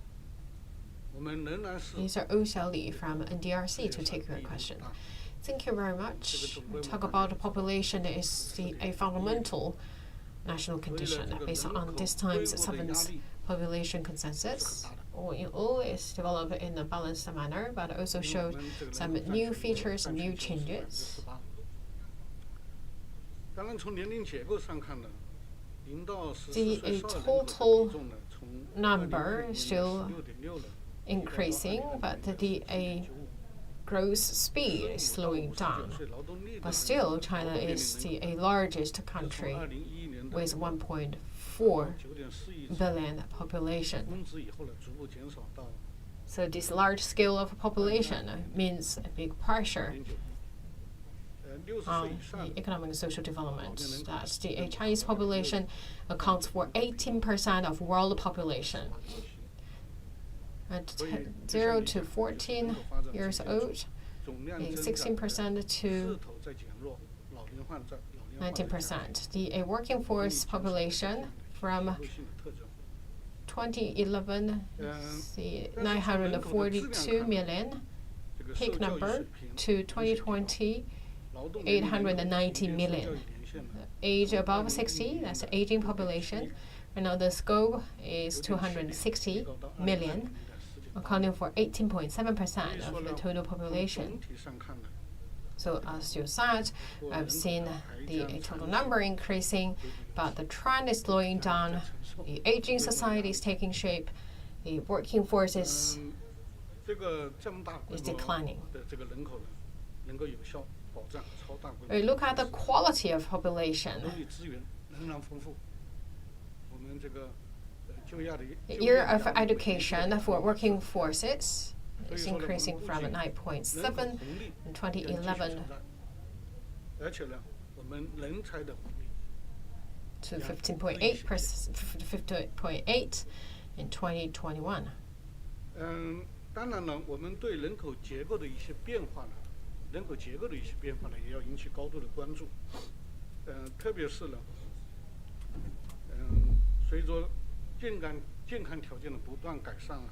我们仍然是 Mr. O Xiaoli from NDRC to take your question. Thank you very much. We talk about the population is a fundamental national condition based on this time's seventh population consensus. All is developed in a balanced manner, but also showed some new features and new changes. 当然，从年龄结构上看呢，0到14 The 岁少的人口的 total 比重呢，从 number 2016 still 年的 6.6了， increasing, but the growth speed is slowing down. 19岁劳动力的 But still, China is the largest 从 country 2011年的 with 1.4 9.4亿次 billion population. 峰值以后呢，逐步减少到 So this large scale of population means a big pressure 0.9亿。60岁 on 以上 the economic and social development. That the Chinese population accounts for 18% of world population. At 0 to 14 years old, 总量增长 16% 势 to 头在减弱，老龄化在 19%. The working force population from 流性的特征。 2011, the 942 million 这个受 peak 教育 number 水平 to 2020, 劳动年龄人口 890 与 million. 受教育年限呢 Age above 60, that's the aging population. And now the scope is 260 million, accounting for 18.7% of the total population. 总体上看呢， So as you said, I've seen the total number increasing, but the trend is slowing down. The aging society is taking shape. The working force is 这个这么大规 is 模 declining. 的这个人口呢，能够有效保障超大规 We 模 look at the quality of population. 人力资源仍然丰富。我们这个就业的 The year of education for working forces is increasing from 9.7 in 2011 而且呢，我们人才的红利 to 15.8 in 2021. 当然了，我们对人口结构的一些变化呢，也要引起高度的关注。特别是呢，随着健康条件的不断改善啊，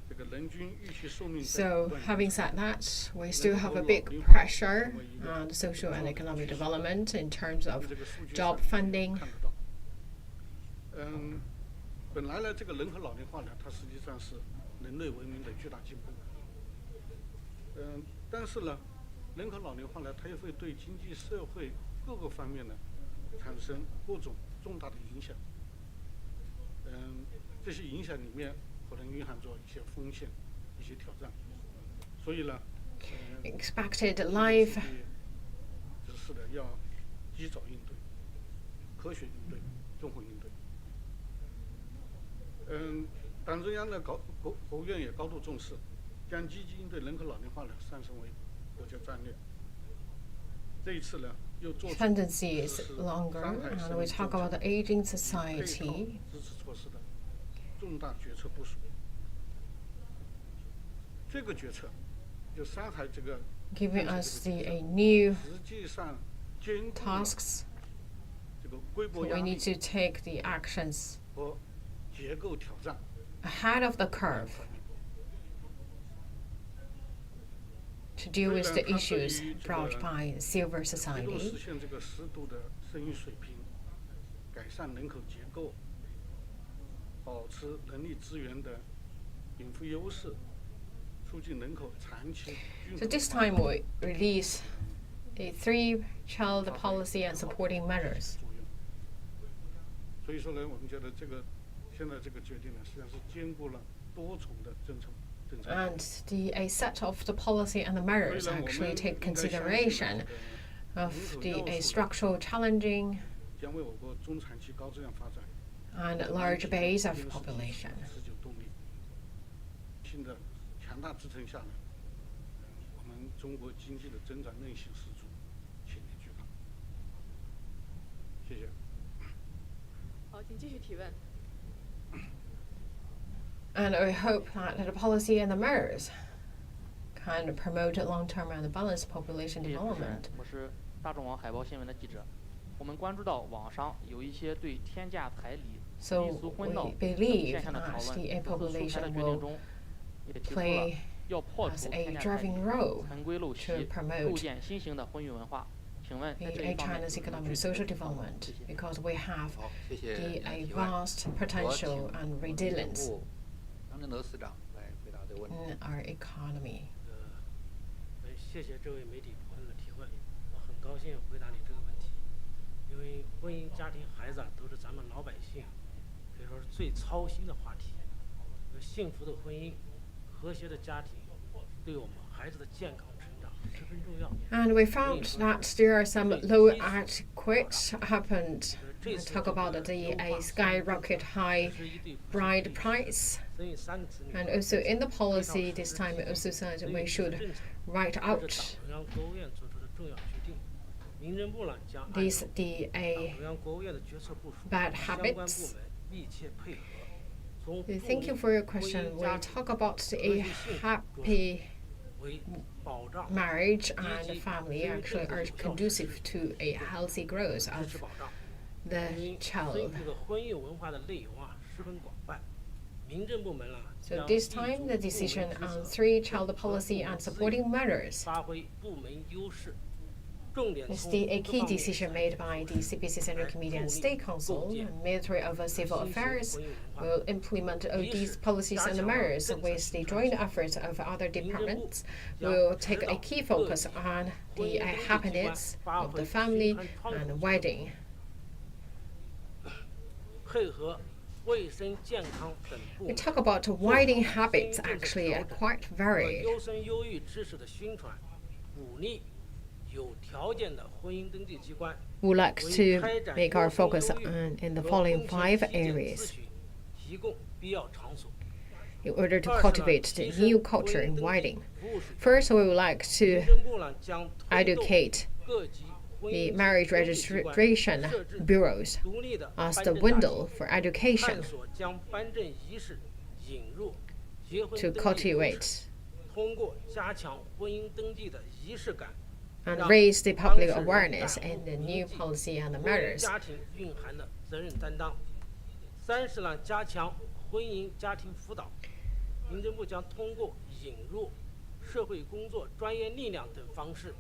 这个人均预期寿命在 So 不断 having 延长 said that, we still have a big pressure on social and economic development in terms 我 of 们这个数据 job 上 funding. 看得到。本来呢，这个人口老龄化呢，它实际上是人类文明的巨大进步。但是呢，人口老龄化呢，它也会对经济社会各个方面呢产生各种重大的影响。这些影响里面可能蕴含着一些风险、一些挑战。所以呢， Expected life 指示的要及早应对、科学应对、综合应对。党中央的国务院也高度重视，将积极应对人口老龄化呢上升为国家战略。这一次呢，又做出 tendency is longer, and we talk about the aging society. 支持措施的重大决策部署。这个决策就三孩这个 giving 政策 us 这个决 a 策 new 实际上兼顾了 tasks. 这个规 So 模 we 压力 need to take the actions 和结构挑战 ahead of the curve to deal with the issues brought by the silver 推动实 society. 现这个适度的生育水平，改善人口结构，保持人力资源的禀赋优势，促进人口长期均 So 衡 this time we release a 3-child policy and supporting measures. 作用。所以说呢，我们觉得这个现在这个决定呢，实际上是兼顾了多重的政策。 And a set of the policy and the measures actually take consideration of the structural challenging 将为我国中长期高质量发展 and large base of population. 持久动力。新的强大支撑下呢，我们中国经济的增长韧性十足，潜力巨大。谢谢。好，请继续提问。 And I hope that the policy and the measures can promote long-term and balanced population 谢谢主持人 development. 我是大众网海报新闻的记者。我们关注到网上有一些对天价彩礼、 So 低俗婚闹 we 等 believe 现象的讨 that 论。 the 这次出台的 population 决定 will 中也提出了 play 要破 as 除 a 天价彩礼 driving role 陈规陋 to 习， promote 构建新型的婚育文化。请问在这 a 一方面 China's 有什么 economic 具 and 体 social 的方案？ development 谢谢。 because we have 好，谢谢 the 您的 a 提问。 vast 我 potential 请 and 内政 resilience 部张振德司长来回答这个问题。 in our economy. 谢谢这位媒体朋友的提问，我很高兴回答你这个问题，因为婚姻、家庭、孩子都是咱们老百姓可以说是最操心的话题。幸福的婚姻、和谐的家庭，对我们孩子的健康成长十分重要。 And we found that there are some low adequate happened. I talk about the a skyrocket high bride price. 生育3个子女， And also in the policy this time it also says we should write 这 out 是党中央、国务院做出的重要决定。民政部呢将按 these 照 the 党 a 中央、国务院的决策部署， bad 相关部 habits. 门密切配合。从 Thank you for your question. We talk about a happy 为保障 marriage and family actually are conducive to a healthy growth 支 of 持保障。 the 因为 child. 这个婚育文化的内容啊十分广泛，民政部门呢 So 将 this 立 time 足 the 部门 decision 职 on 责 3-child policy and supporting measures 发挥部门优势，重点 is 从 the a 各 key 方面 decision 采 made 取 by the CPC Central Committee and State Council. And Ministry of Civil 新型 Affairs 婚姻文化 will implement all these policies and measures with the joint efforts of other departments. Will take a key focus on the happiness of the family and wedding. 配合卫生健康等部 We 门 talk about wedding habits actually are quite 和 varied. 优生优育知识的宣传，鼓励有条件的婚姻登记机关 We would like 为 to 开展 make our 优生 focus 优育 on in the 和 following 婚 5 前体检 areas 咨询提供必要场所。 in order to 二是呢 cultivate the 提升 new 婚 culture 姻 in 登记 wedding. 服务水平 First, we would like 民 to 政部呢将推动 educate 各级婚 the 姻 marriage 登记机关 registration 设置 bureaus 独立的 as 颁 the 证大 window 厅 for education 探索将颁证仪式引入结婚 to 登记流程 cultivate 通过加强婚姻登记的仪式感， and 让 raise the 当 public 事人 awareness 感悟 in the 铭 new 记 policy and the 婚姻 measures. 家庭蕴含的责任担当。三是呢，加强婚姻家庭辅导，民政部将通过引入社会工作专业力量等方式，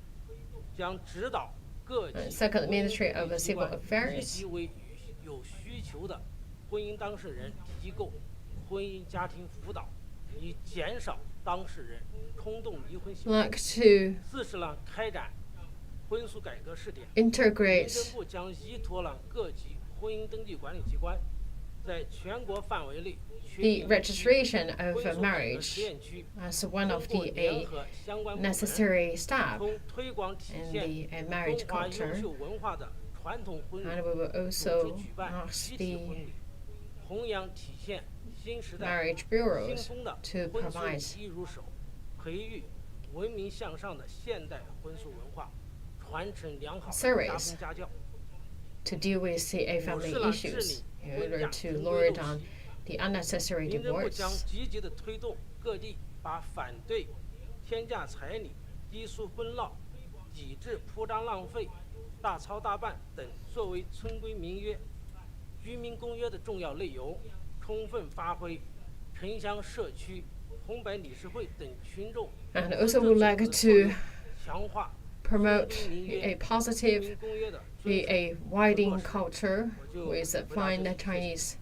将指导各级 Second, 婚姻 Ministry 登 of 记机 Civil 关 Affairs 积极为有需求的婚姻当事人提供婚姻家庭辅导，以减少当事人冲动离婚行为。 like to 四是呢，开展婚诉改革试点。民 integrate 政部将依托了各级婚姻登记管理机关，在全国范围内确 the 定 registration of 婚 a 诉改革 marriage 实验区， as one of 通过 the 联 a 合相关部门， necessary step 从推广体 in 现 the marriage 中华优 culture. 秀文化的传统婚礼， And we will 组 also 织举办 ask 集体 the 婚礼，弘扬体现新时代 marriage 新 bureaus 风的 to 婚诉 provide 礼仪入手，培育文明向上的现代婚诉文化，传承良好的 Service 家风家教。 to deal with the a family 五是呢，治 issues 理 in 婚 order 嫁 to 陈规 lower 陋 down 习。 the unnecessary 民政部将 divorce. 积极地推动各地把反对天价彩礼、低俗婚闹、抵制铺张浪费、大操大办等作为村规民约、居民公约的重要内容，充分发挥城乡社区、红白理事会等群众 And also would like to 强化 promote a positive, 公约的 a widening culture with fine Chinese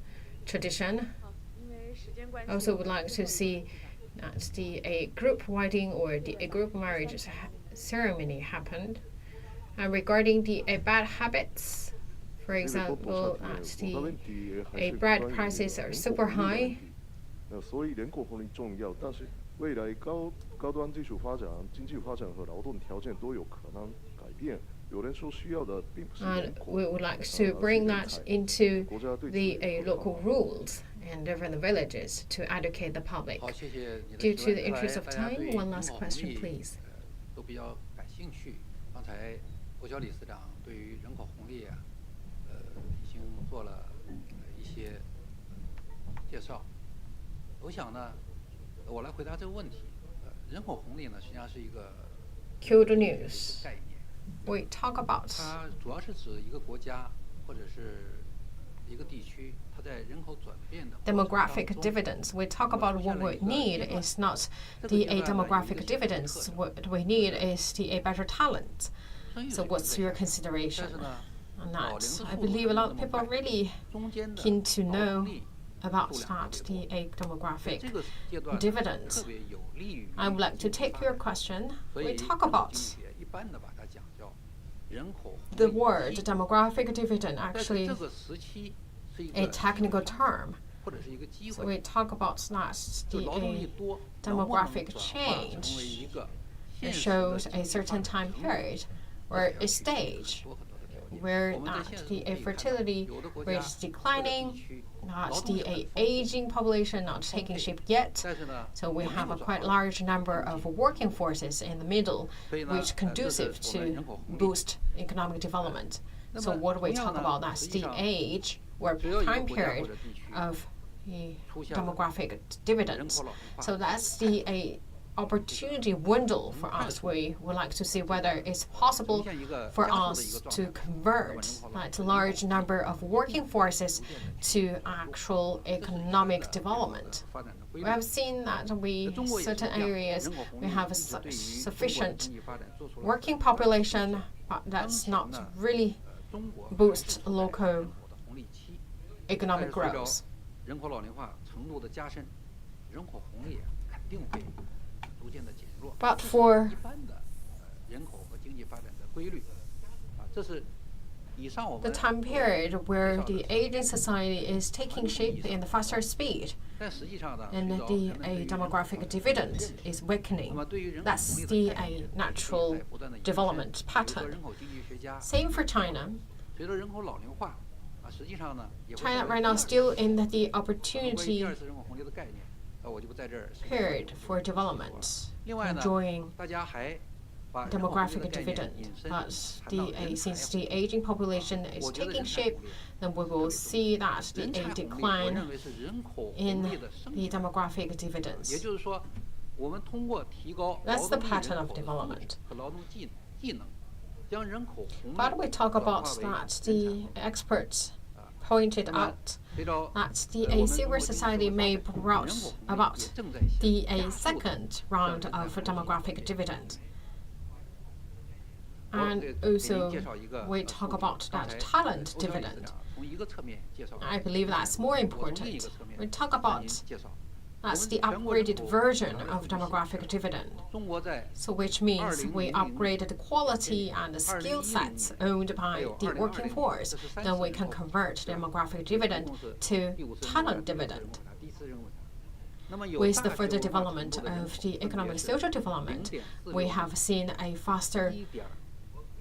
tradition. 好，因为时间关系， Also would like to see that a group wedding or a group marriage ceremony happened. And regarding the bad habits, for example, that bread prices are super high. 所以人口红利重要，但是未来高端技术发展、经济发展和劳动条件都有可能改变。有人说需要的并不是人 And 口， we would like to bring that into the local rules and different villages to educate the public. 好，谢谢你的 Due 提 to 问。 the 看来 interest of 大家 time, 对 one 人 last 口红 question, 利 please. 都比较感兴趣。刚才国小理事长对于人口红利啊，已经做了一些介绍。我想呢，我来回答这个问题。人口红利呢，实际上是一个 Kyoto News. 概念， We talk about 它主要是指一个国家或者是一个地区，它在人口转变的过程当中 demographic dividends. We talk about what we need is not the demographic dividends. What we need is the better talent. So what's your consideration 但是呢， on 老龄 that? 的 I 速度 believe a 不 lot 是 of 那么 people are 快 really 中间的 keen to 劳 know 动力 about 数量 that 特别 the 多。所以 demographic 这个阶段 dividends. 特别有利于 I would like to 经济 take 发 your 展。 question. 所 We 以 talk 人口 about 经济学一般的把它讲叫人口红 the 利 word 基 demographic dividend 但是 actually 这个时期是一 a 个 technical 机会 term. 或者是一个机 So 会， we talk about that 就劳动力 the 多，能不能 demographic 转化成 change 为一个现实 shows 的 a 经济发 certain 展 time 成果 period 而 or 且 a 要具备 stage 很多的条件。 where 我们在 that 现实 the 中可以看到， fertility 有的国 rate 家 is 或者地 declining, 区 not 劳动力 the 很丰富， aging population not taking shape yet. 但是呢， So we 也没 have 有 a 转 quite 化。 large number of working forces in the middle, 所以呢， which 这是 conducive 我们 to 人口红利。 boost economic development. 那 So 么 what do we 同样 talk 呢， about? That's 实际 the 上 age or 只要一个 time 国家或 period 者地区 of the 出现了 demographic 人 dividends. 口老龄化， So that's the opportunity window for us. We would like to see whether it's possible 出现一个 for 加速的一 us 个 to 状态。 convert that large number of working forces to actual economic development. 发展的规 We 律。 have seen that 在 we 中国也是 certain 一样， areas 人口红 we 利 have 一直对于中国的 sufficient 经济发展做出了 working 很大的贡献。 population, but that's not 当前呢， really 中国还 boost 是处在 local 人口的红利期，但 economic 是随着 growth. 人口老龄化程度的加深，人口红利肯定会逐渐的减弱。 But 这是 for 一般的人口和经济发展的规律这是以上我 the 们 time period where 介绍的 the 是 aging society is taking shape in the faster speed, 但实际上呢， and 随着 the 人们对于人口 demographic 红利的 dividend 认识 is 那 weakening. 么对于人口 That's 红利 the 的概念 natural 也在不断地延伸 development 比如说 pattern. 人口经济学家 Same for China. 随着人口老龄化实际上呢也会 China 成为 right 第 now 二次 still in the 关于第 opportunity 二次人口红利的概念我就不在这儿 period for development, 另外呢 enjoying 大家还把人口红利 demographic 的概念 dividend. 引申 But 谈到 the 人才 since 红 the 利 aging population is 我觉得 taking 人才 shape, 红利 then we 特 will 别重 see that 要 the 人才 a 红利我 decline 认为是人口 in 红利的升 the 级 demographic 也 dividends. 就是说我们通过提高 That's 劳 the 动力 pattern 人 of 口的素质 development. 和劳动技能将人口红利 But we talk 转 about 化为 that 人 the 才 experts pointed 那么 out 随着 that the 我 a 们中 silver 国经济社 society 会发 may 展 brought 人口红利 about 也正在 the 加 a 速地 second round 向人才 of 红利 demographic dividend. 我 And 给您 also 介绍一个 we 数 talk 据 about 刚 that 才 talent 欧阳理事 dividend. 长从一个侧面介绍了 I believe that's more 我从另一 important. 个侧面 We talk 向 about 您介绍 that's the 我们全国人 upgraded 口 version 200 of demographic dividend. 中国在 So which means we 2010 upgraded the quality and the skill sets owned by the working force. Then we can convert demographic dividend to talent dividend. 第四任务那么有 With the 大 further 规模化 development 程度的人 of 口 the 分别 economic 是 social development, 0.46 we have seen a faster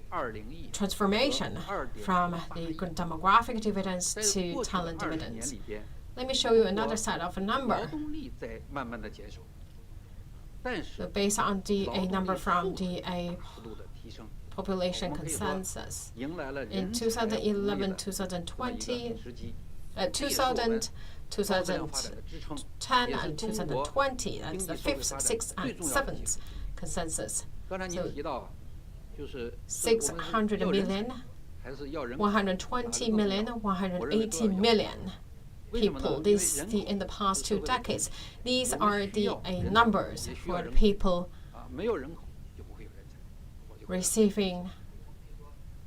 1.20亿 transformation from the demographic dividends 在 to 过去的 talent 20年 dividends. 里边 Let me show you another side of a 劳 number. 动力在慢慢的减少，但 So 是 based on the 劳 a 动 number 力 from 数 the a 大幅度的提升， population 我们可以说 consensus. 迎来了 In 人才红利的 2011, 这么一个 2020, 时机。 2020 2010 and 2020. That's the 5th, 6th, and 7th consensus. 刚才您提到，就是600 million, 120 million, 180 million people. In the past 2 decades, these are the numbers for people 没有人口就不会有人才。 receiving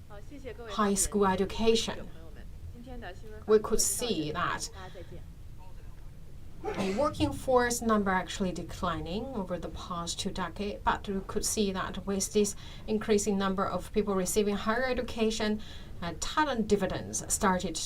好，谢谢各位 high school education. 朋友们，今天的新闻 We could see that 大家再见。 the working force number actually declining over the past 2 decades, but we could see that with this increasing number of people receiving higher education, talent dividends started